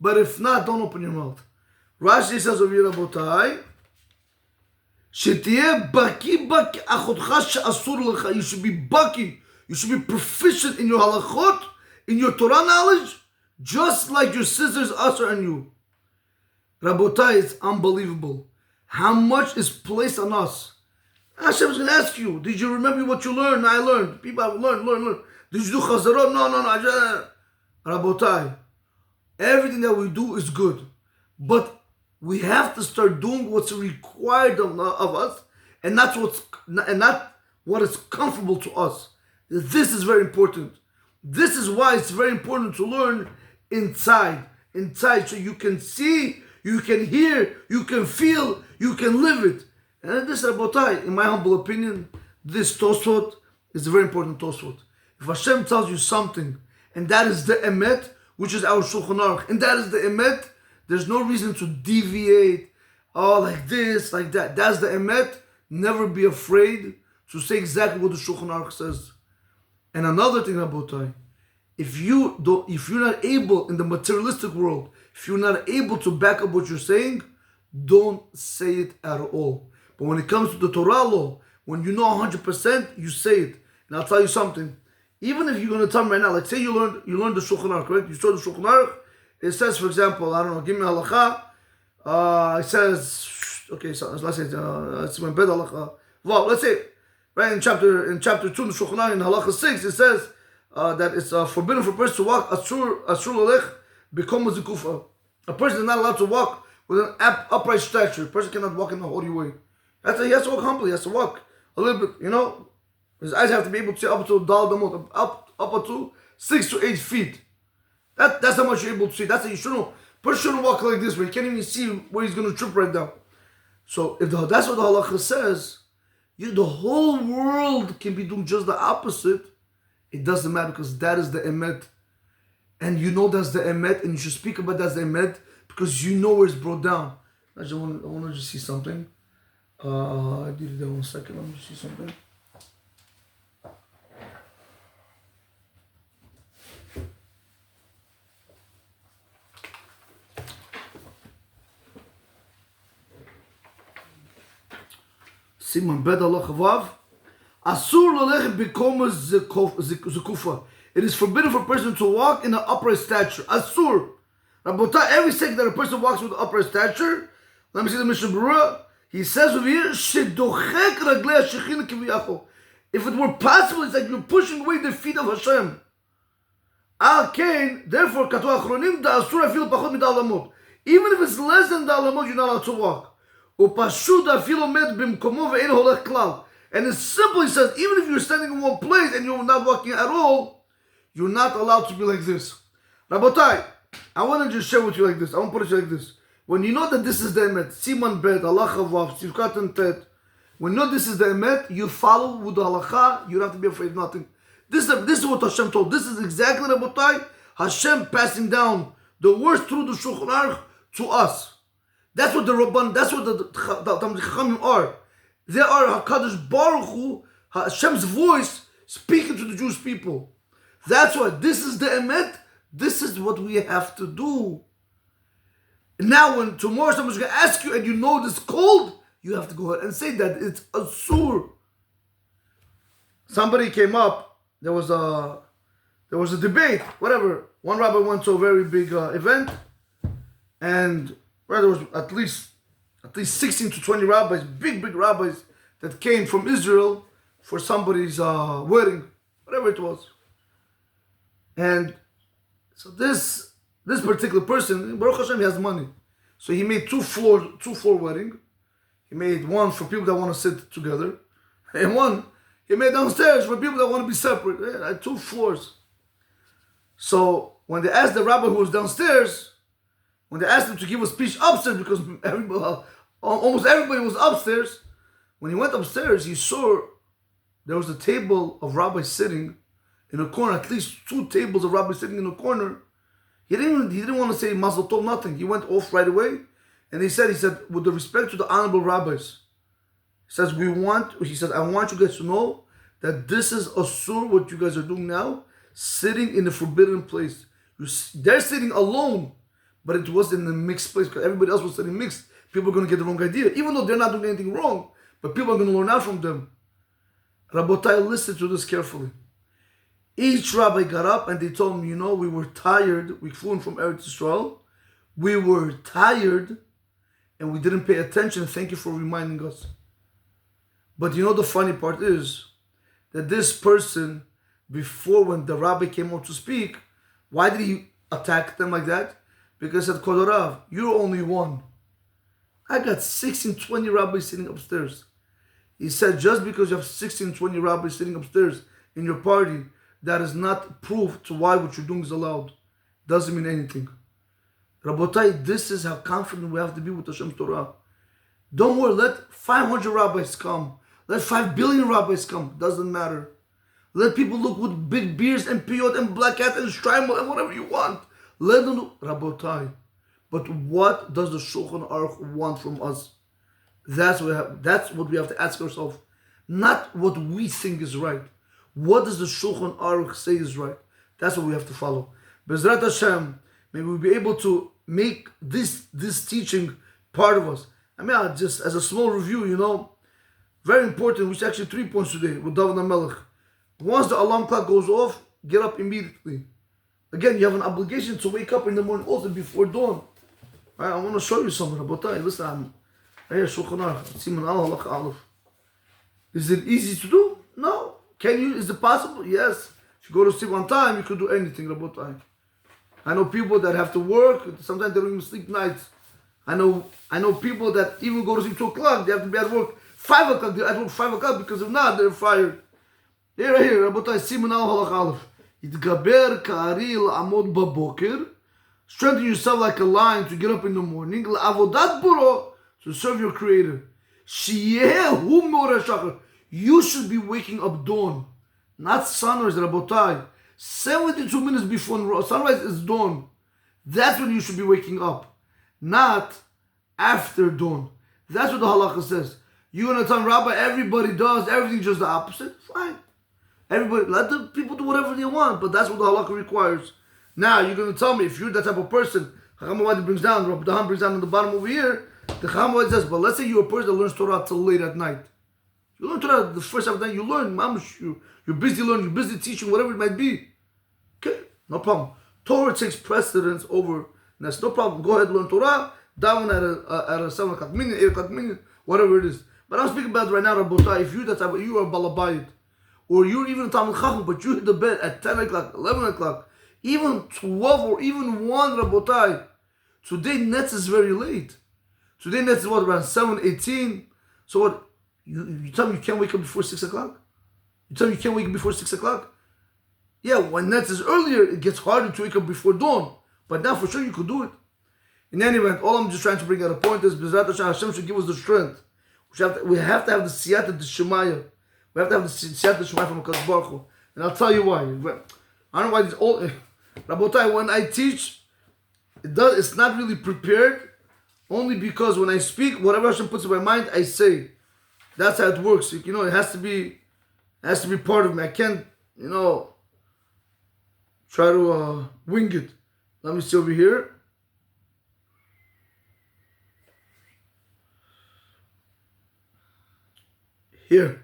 A: But if not, don't open your mouth. Rashi says over here, Rabotai, you should be baki. You should be proficient in your halachot, in your Torah knowledge, just like your sisters, asr and you. Rabotai, it's unbelievable. How much is placed on us? Hashem is going to ask you, did you remember what you learned? I learned. People have learned. Did you do chazarot? No. Rabotai, everything that we do is good. But we have to start doing what's required of us, and not what is comfortable to us. This is very important. This is why it's very important to learn inside, so you can see, you can hear, you can feel, you can live it. And this, Rabotai, in my humble opinion, this Tosfot is a very important Tosfot. If Hashem tells you something, and that is the emet, which is our Shulchan Aruch, and that is the emet, there's no reason to deviate, like this, like that. That's the emet. Never be afraid to say exactly what the Shulchan Aruch says. And another thing, Rabotai, if you're not able in the materialistic world, if you're not able to back up what you're saying, don't say it at all. But when it comes to the Torah law, when you know 100%, you say it. And I'll tell you something. Even if you're going to tell me right now, like say you learned the Shulchan Aruch, correct? You saw the Shulchan Aruch. It says, for example, I don't know, give me halakha. It says, okay, so let's say it's my bed halakha. Well, let's say, right in chapter 2 in the Shulchan Aruch in halakha 6, it says that it's forbidden for a person to walk asur lalech become a zikufa. A person is not allowed to walk with an upright stature. A person cannot walk in a haughty way. He has to walk humbly. He has to walk a little bit. His eyes have to be able to see up to dal damot, up to 6 to 8 feet. That's how much you're able to see. That's how you shouldn't. Person shouldn't walk like this, where you can't even see where he's going to trip right now. So if that's what the halacha says, the whole world can be doing just the opposite. It doesn't matter because that is the emet, and you know that's the emet, and you should speak about that's the emet because you know where it's brought down. I want to just see something. I did that 1 second. Let me just see something. Simon bed Allah Chavav. Asur lalech bekomas zekufa. It is forbidden for a person to walk in an upright stature. Asur. Rabotai, every second that a person walks with an upright stature, let me see the Mishnah Berurah, He says over here, "Shedochek raglei hashechina kiviyachol." If it were possible, it's like you're pushing away the feet of Hashem. Al kain, therefore, katu achronim da'asur afilu pachot midal alamot. Even if it's less than the alamot, you're not allowed to walk. Upashud afilu omed bimkomo ve'ein holech klal. And it simply says, even if you're standing in one place and you're not walking at all, you're not allowed to be like this. Rabotai, I want to just share with you like this. I want to put it like this. When you know that this is the emet, Siman Bet, Allah Chavav, Sivkat and Tet, when you know this is the emet, you follow with the halacha, you don't have to be afraid of nothing. This is what Hashem told. This is exactly, Rabotai, Hashem passing down the words through the Shulchan Aruch to us. That's what the Rabban, that's what the Chachamim are. They are HaKadosh Baruch Hu, Hashem's voice speaking to the Jewish people. That's why this is the emet. This is what we have to do. Now, when tomorrow someone's going to ask you and you know this cold, you have to go ahead and say that it's asur. Somebody came up. There was a debate. Whatever. One rabbi went to a very big event, and there was at least 16 to 20 rabbis, big rabbis that came from Israel for somebody's wedding, whatever it was. And so this particular person, Baruch Hashem, he has money. So he made two floor wedding. He made one for people that want to sit together, and one he made downstairs for people that want to be separate. Yeah, 2 floors. So when they asked the rabbi who was downstairs, when they asked him to give a speech upstairs, because almost everybody was upstairs, when he went upstairs, he saw there was a table of rabbis sitting in a corner, at least 2 tables of rabbis sitting in a corner. He didn't want to say Mazel Tov, nothing. He went off right away, and he said, with the respect to the honorable rabbis, he says, I want you guys to know that this is asur, what you guys are doing now, sitting in the forbidden place. They're sitting alone, but it was in a mixed place, because everybody else was sitting mixed. People are going to get the wrong idea, even though they're not doing anything wrong, but people are going to learn out from them. Rabotai, listen to this carefully. Each rabbi got up and they told me, we were tired. We flew in from Eretz Yisrael. We were tired and we didn't pay attention. Thank you for reminding us. But the funny part is that this person, before when the rabbi came out to speak, why did he attack them like that? Because he said, Kol Rav, you're only one. I got 16, 20 rabbis sitting upstairs. He said, just because you have 16, 20 rabbis sitting upstairs in your party, that is not proof to why what you're doing is allowed. Doesn't mean anything. Rabotai, this is how confident we have to be with Hashem's Torah. Don't worry, let 500 rabbis come. Let 5 billion rabbis come. Doesn't matter. Let people look with big beards and piyot and black hat and shtreimel and whatever you want. Let them do. Rabotai. But what does the Shulchan Aruch want from us? That's what we have to ask ourselves. Not what we think is right. What does the Shulchan Aruch say is right? That's what we have to follow. Bezrat Hashem, may we be able to make this teaching part of us. Just as a small review, very important, which is actually 3 points today with David HaMelech. Once the alarm clock goes off, get up immediately. Again, you have an obligation to wake up in the morning also before dawn. Right? I want to show you something. Listen, I'm here, Shulchan Aruch. Is it easy to do? No. Can you? Is it possible? Yes. If you go to sleep on time, you could do anything, Rabotai. I know people that have to work. Sometimes they don't even sleep nights. I know people that even go to sleep 2 o'clock. They have to be at work 5 o'clock. They're at work 5 o'clock because if not, they're fired. Right here, Rabotai, Siman Al Halach Aleph. Yitgaber ka'ari la'amod baboker. Strengthen yourself like a lion to get up in the morning. La'avodat buro, to serve your Creator. Shiyeh hu me'oreh shachar. You should be waking up dawn, not sunrise, Rabotai. 72 minutes before sunrise is dawn. That's when you should be waking up, not after dawn. That's what the halakha says. You're going to tell Rabbi, everybody does everything just the opposite? Fine. Everybody, let the people do whatever they want, but that's what the halakha requires. Now, you're going to tell me, if you're that type of person, Chacham Avadi brings down, Rabbi Dahan brings down on the bottom over here, the Chacham Avadi says, but let's say you're a person that learns Torah till late at night. You learn Torah the first half of the night, you learn, you're busy learning, you're busy teaching, whatever it might be. Okay, no problem. Torah takes precedence over, and that's no problem. Go ahead, learn Torah, daven at a 7 o'clock minyan, 8 o'clock minyan, whatever it is. But I'm speaking about right now, Rabotai, if you are a Balabayit, or you're even a Talmud Chacham, but you hit the bed at 10 o'clock, 11 o'clock, even 12 or even 1, Rabotai, today Nets is very late. Today Nets is what, around 7:18? So what, you tell me you can't wake up before 6 o'clock? You tell me you can't wake up before 6 o'clock? Yeah, when Nets is earlier, it gets harder to wake up before dawn. But now for sure you could do it. In any event, all I'm just trying to bring out a point is Hashem should give us the strength. We have to have the siyata d'shemaya. We have to have the siyata d'shemaya from HaKadosh Baruch Hu. And I'll tell you why. I don't know why these all Rabotai, when I teach, it's not really prepared. Only because when I speak, whatever Hashem puts in my mind, I say. That's how it works. It has to be part of me. I can't, try to wing it. Let me see over here. Here.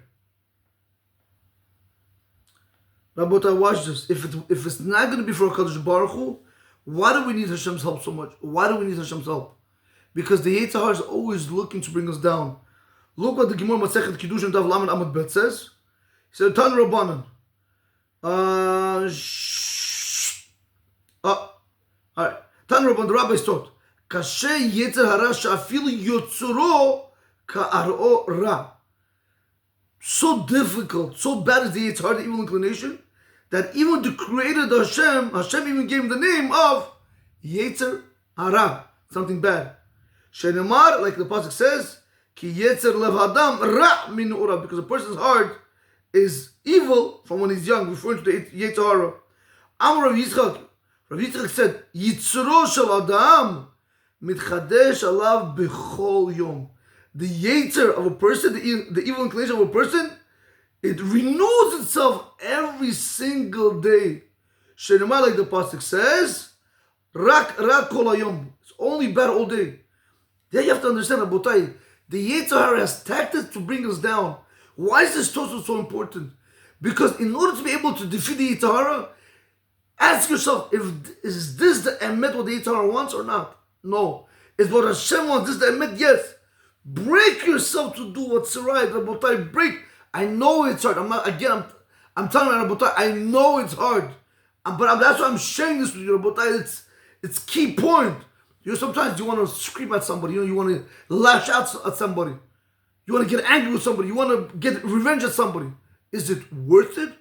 A: Rabotai, watch this. If it's not going to be for HaKadosh Baruch Hu, why do we need Hashem's help so much? Why do we need Hashem's help? Because the Yetzer Hara is always looking to bring us down. Look what the Gemara Masechet Kiddushin Daf Lamed Amud Bet says. He said, Tan Rabbanan. Alright. Tan Rabbanan, the rabbis taught. Kashe Yetzer Hara she'afilu yotzuro ka'ar'o ra. So difficult, so bad is the Yetzer Hara, the evil inclination, that even the creator, the Hashem even gave him the name of Yetzer Hara, something bad. Shenemar, like the pasuk says, Ki Yetzer Lev Adam Ra Min Ura, because a person's heart is evil from when he's young, referring to the Yetzer Hara. Amar Rav Yitzchak. Rav Yitzchak said, Yitzro Shel Adam Mitchadesh Alav Bechol Yom. The Yetzer of a person, the evil inclination of a person, it renews itself every single day. Shenemar, like the pasuk says, Rak Kol Hayom. It's only bad all day. Then you have to understand, Rabotai, the Yetzer Hara has tactics to bring us down. Why is this Tosfos so important? Because in order to be able to defeat the Yetzer Hara, ask yourself, is this the emet what the Yetzer Hara wants or not? No. Is what Hashem wants this the emet? Yes. Break yourself to do what's right, Rabotai. Break. I know it's hard. I'm telling you, Rabotai, I know it's hard. But that's why I'm sharing this with you, Rabotai. It's key point. Sometimes you want to scream at somebody. You want to lash out at somebody. You want to get angry with somebody. You want to get revenge at somebody. Is it worth it?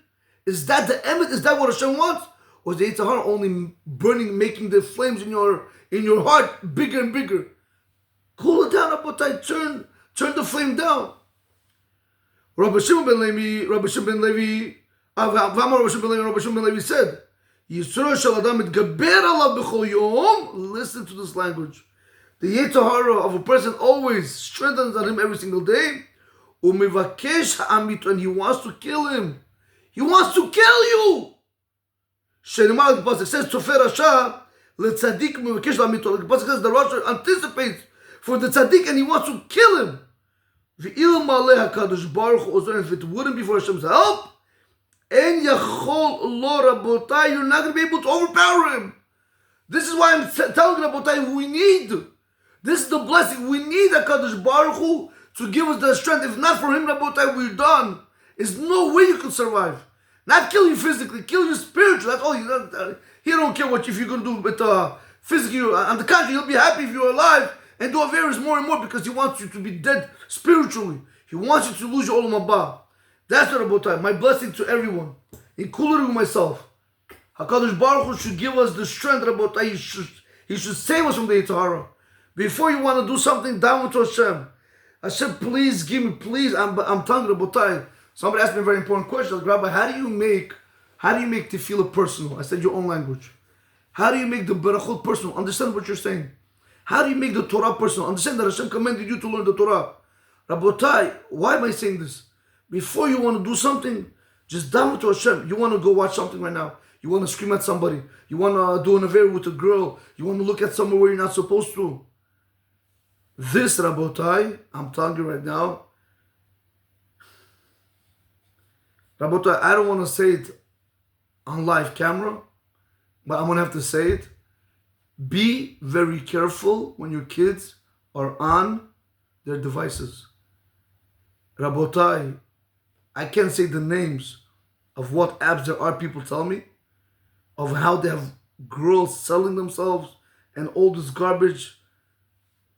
A: Is that the emet? Is that what Hashem wants? Or is the Yetzer Hara only burning, making the flames in your heart bigger and bigger? Cool it down, Rabotai. Turn the flame down. Rabbi Shimon ben Levi said, Yisro shel Adam mitgaber alav b'chol yom. Listen to this language. The Yetzer Hara of a person always strengthens on him every single day. Umivakesh ha'amit, and he wants to kill him. He wants to kill you. Shenemar, the pasuk says, Tzofer Rasha leTzadik umivakesh ha'amit. The pasuk says the Rasha anticipates for the tzaddik and he wants to kill him. V'il maleh HaKadosh Baruch Hu, if it wouldn't be for Hashem's help, En Yachol Lo Rabotai, you're not going to be able to overpower him. This is why I'm telling Rabotai, we need. This is the blessing. We need HaKadosh Baruch Hu to give us the strength. If not for him, Rabotai, we're done. There's no way you can survive. Not kill you physically, kill you spiritually. That's all. He don't care what if you're going to do with physically. On the contrary, he'll be happy if you're alive and do Averis more and more because he wants you to be dead spiritually. He wants you to lose your Olam Haba. That's what Rabotai. My blessing to everyone, including myself. HaKadosh Baruch Hu should give us the strength, Rabotai. He should save us from the Yetzer Hara. Before you want to do something, down to Hashem. Hashem, please give me, please. I'm telling you, Rabotai. Somebody asked me a very important question. Like, Rabbi, how do you make tefillah personal? I said your own language. How do you make the berachot personal? Understand what you're saying. How do you make the Torah personal? Understand that Hashem commanded you to learn the Torah. Rabotai, why am I saying this? Before you want to do something, just down to Hashem. You want to go watch something right now. You want to scream at somebody. You want to do an affair with a girl. You want to look at somewhere where you're not supposed to. This, Rabotai, I'm telling you right now. Rabotai, I don't want to say it on live camera, but I'm going to have to say it. Be very careful when your kids are on their devices. Rabotai, I can't say the names of what apps there are, people tell me, of how they have girls selling themselves and all this garbage.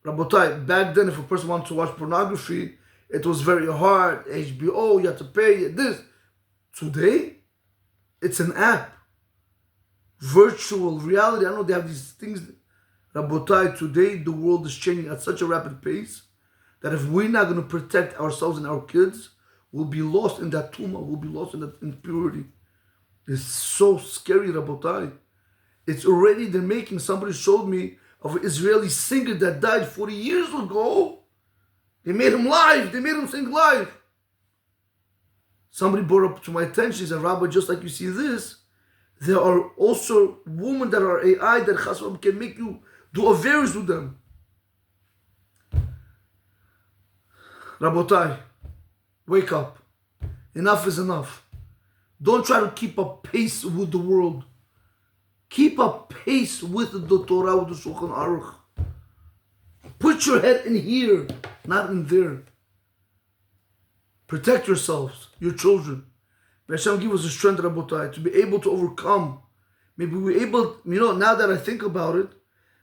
A: Rabotai, back then, if a person wanted to watch pornography, it was very hard. HBO, you had to pay this. Today, it's an app. Virtual reality. I know they have these things. Rabotai, today the world is changing at such a rapid pace that if we're not going to protect ourselves and our kids, we'll be lost in that tumah. We'll be lost in that impurity. It's so scary, Rabotai. It's already, they're making, somebody showed me of an Israeli singer that died 40 years ago. They made him live. They made him sing live. Somebody brought up to my attention, he said, Rabbi, just like you see this, there are also women that are AI that Chasam can make you do affairs with them. Rabotai, wake up. Enough is enough. Don't try to keep a pace with the world. Keep a pace with the Torah, with the Shulchan Aruch. Put your head in here, not in there. Protect yourselves, your children. May Hashem give us the strength, Rabotai, to be able to overcome. Maybe we're able, now that I think about it,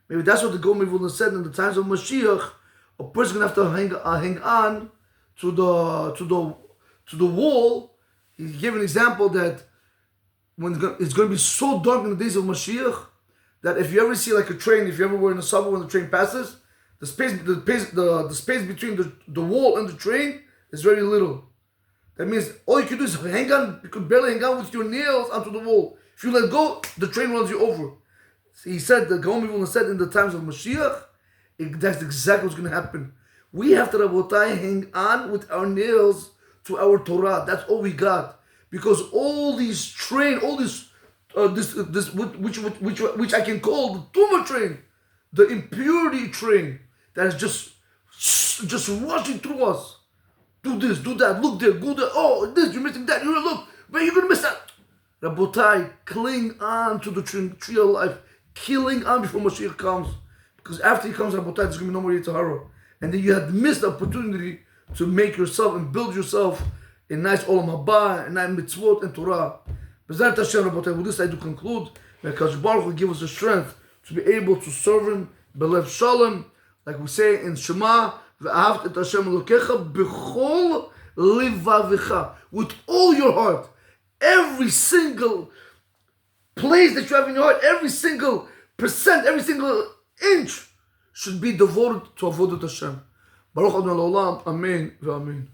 A: maybe that's what the Gomer Vilna said in the times of Mashiach. A person gonna have to hang on to the wall. He gave an example that when it's going to be so dark in the days of Mashiach that if you ever see like a train, if you ever were in a subway when the train passes, the space between the wall and the train is very little. That means all you can do is hang on. You can barely hang on with your nails onto the wall. If you let go, the train runs you over. So he said, the Gaon Vilna said in the times of Mashiach, that's exactly what's going to happen. We have to, Rabotai, hang on with our nails to our Torah. That's all we got. Because all these train, all this which I can call the tumor train, the impurity train that is just rushing through us. Do this, do that, look there, go there. Oh, this, you're missing that. You're look, but you're gonna miss that. Rabotai, cling on to the tree of life, killing on before Mashiach comes. Because after he comes, Rabotai, there's gonna be no more Yitzhara. And then you have missed the opportunity to make yourself and build yourself a nice Olam Haba, a nice mitzvot and Torah. B'ezrat Hashem, Rabotai, with this I do conclude. May HaKadosh Baruch will give us the strength to be able to serve Him, belev shalom, like we say in Shema, Ve'ahavta et Hashem Elokecha b'chol levavecha, with all your heart. Every single place that you have in your heart, every single percent, every single inch should be devoted to Avodat Hashem. Baruch Adonai Olam, Amen ve'amen.